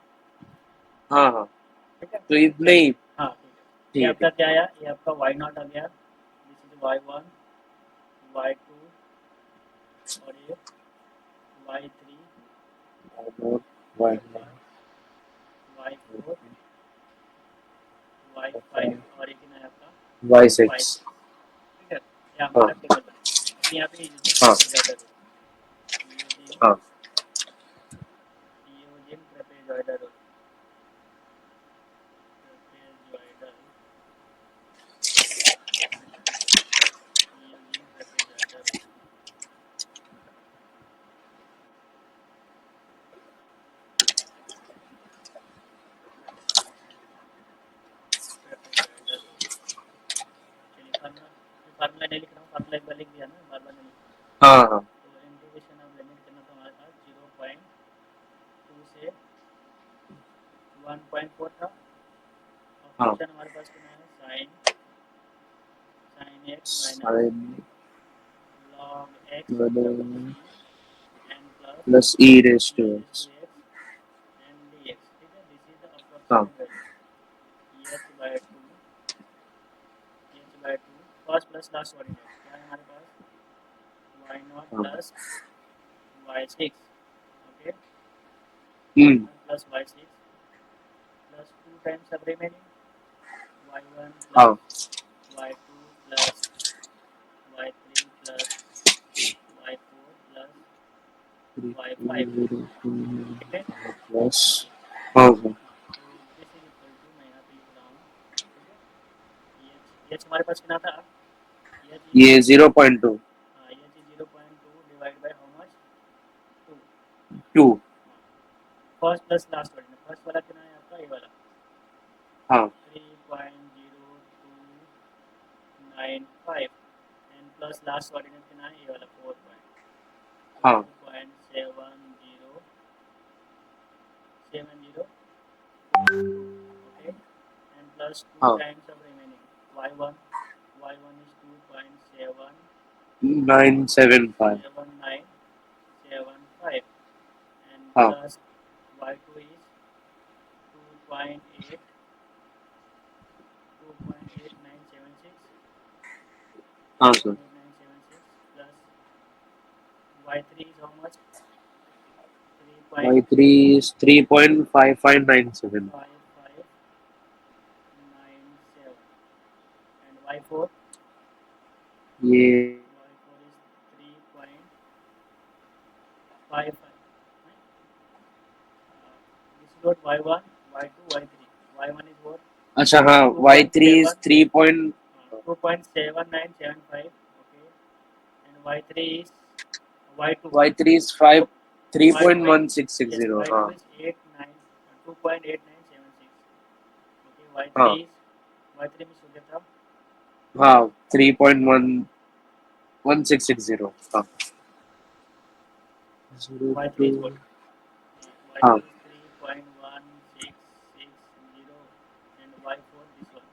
हाँ हाँ. ठीक है. तो ये चलो. नहीं. हाँ ठीक है. ये ठीक है आपका ठीक. क्या आया. ये आपका वाई नॉट आ गया. दिस इज y1 y2 और ये y3 y4 y4 y5 और एक है आपका y6. Y6. ठीक है. ये हाँ हमारा टेबल बना. अभी यहाँ पे यूजिंग हाँ ट्रेपेजॉइडल रूल. यूजिंग हाँ. Using trapezoidal rule. Trapezoidal using trapezoidal rule. Trapezoidal rule. चलिए फार्मूला. फार्मूला नहीं लिख रहा हूँ. फार्मूला एक बार लिख दिया ना. बार बार नहीं लिख रहा. हाँ हाँ तो इंटीग्रेशन ऑफ लिमिट करना था हमारे पास 0.2 से 1.4 था. और हाँ. फंक्शन हमारे पास कितना है. Sine x minus Sin log x to the base e n plus plus e raised e to raise to x. X n d x. ठीक है. दिस इज द हाँ approximate value. H by two. H by two first plus last coordinate क्या है हमारे पास. Y naught हाँ. Plus y six. Okay. Y hmm. Naught plus y six plus 2 times सब remaining y1 हाँ plus y2 plus y3 plus y4 plus y5, ठीक है। Plus हाँ सर हाँ, तो दिस इज इक्वल टू, मैं यहाँ पे लिख रहा हूँ, ठीक है। एच हमारे पास कितना था? एच इज, ये 0.2 हाँ, H is 0.2 divide by how much? 2। 2 हाँ, फर्स्ट प्लस लास्ट वाले में, फर्स्ट वाला कितना है आपका? ये वाला हाँ 3.0295 एंड प्लस लास्ट वाले में कितना है? ये वाला 4.7070, हाँ ओके, एंड प्लस 2 हाँ times of remaining y1, y1 is 2.7 975 7975 and हाँ plus y2 is 2.8 2.8976 हाँ sir 8976 plus y3 is how much? y3 is 3.5597 3.5597 and y4 ये is 3.55. This is what y1, y2, y3. y1 is what? अच्छा हाँ y3 is 2.7, 3 point 2.7975, okay, and y3 is y2. y3 is 5 y2 is, yes, 3.1660 y2 हाँ is 2.8976. Okay, हाँ y3 में हो गया था हाँ 3.1660 हाँ y3 is what? हाँ y3 is 3.1660 and y4 this one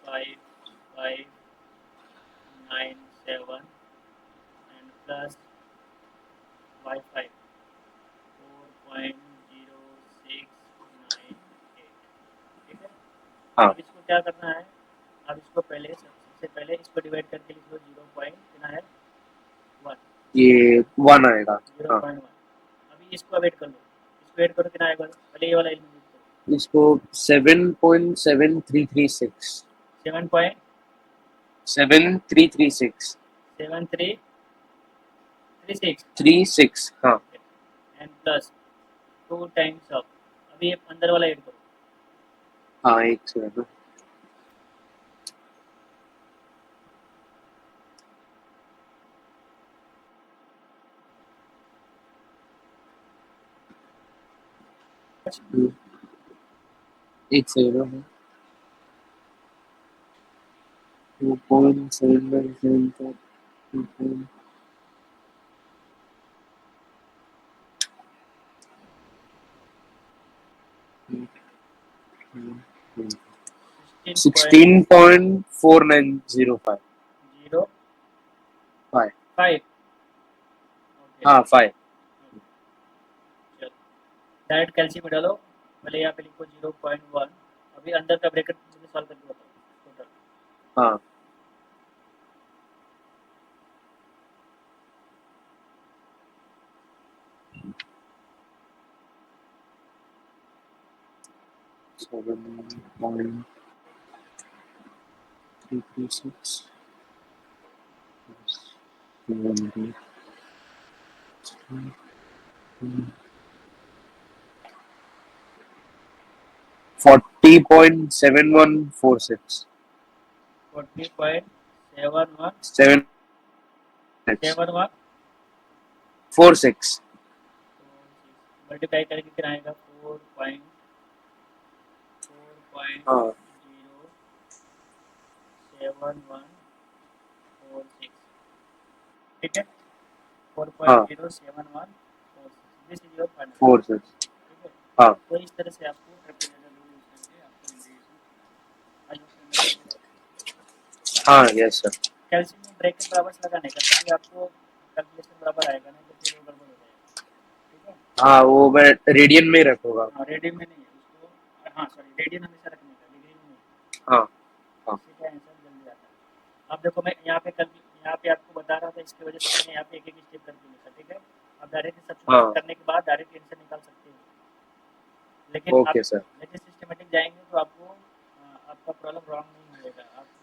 3.5597 and plus y5 4.0698, ठीक है। हाँ अब इसको क्या करना है? अब इसको पहले, सबसे पहले इसको डिवाइड करके लिख लो, 0 पॉइंट कितना है? 1, ये 1 आएगा हाँ 0.1। अभी इसको ऐड कर लो, इसको ऐड करो, कितना आएगा? पहले ये वाला एलिमेंट करो, इसको 7.7336 7336 7.7336 36 हाँ एंड प्लस 2 टाइम्स ऑफ, अभी ये अंदर वाला ऐड करो, हाँ एक सेकंड 2.7975 16.4905 5 16.4905, ओके। हाँ 5 चलो, डायरेक्ट कैल्शियम में डालो, पहले यहाँ पे लिखो 0.1, अभी अंदर का ब्रैकेट मुझे सॉल्व करके बताओ टोटल। हाँ 7.336 40.7146 40.71 7 71 46 मल्टीप्लाई करके कितना आएगा? 4.4 हाँ 07146, ठीक है। हाँ 4.0714, दिस इज योर फाइनल, 46 ठीक है। हाँ तो इस तरह से आपको ट्रेपेजोइडल रूल यूज करके आपको इंटीग्रेशन, आई होप समझ में आएगा। हाँ यस सर कैल्शियम में ब्रैकेट बराबर से लगाने का, तभी आपको कैलकुलेशन बराबर आएगा, नहीं तो फिर वो गड़बड़ हो जाएगा, ठीक है। हाँ वो मैं रेडियन में ही रखूंगा हाँ, रेडियन में नहीं है उसको, हाँ सॉरी, रेडियन हमेशा रखने का, डिग्री में नहीं, हाँ हाँ इससे क्या आंसर जल्दी आता है। अब देखो, मैं यहाँ पे आपको बता रहा था, इसकी वजह से मैंने यहाँ पे एक एक स्टेप करके लिखा, ठीक है। अब डायरेक्ट सब्स्टिट्यूशन हाँ करने के बाद डायरेक्ट आंसर निकाल सकते हो, लेकिन आप ओके सर लेकिन सिस्टमेटिक जाएंगे तो आपको आपका प्रॉब्लम रॉन्ग नहीं रहेगा, आप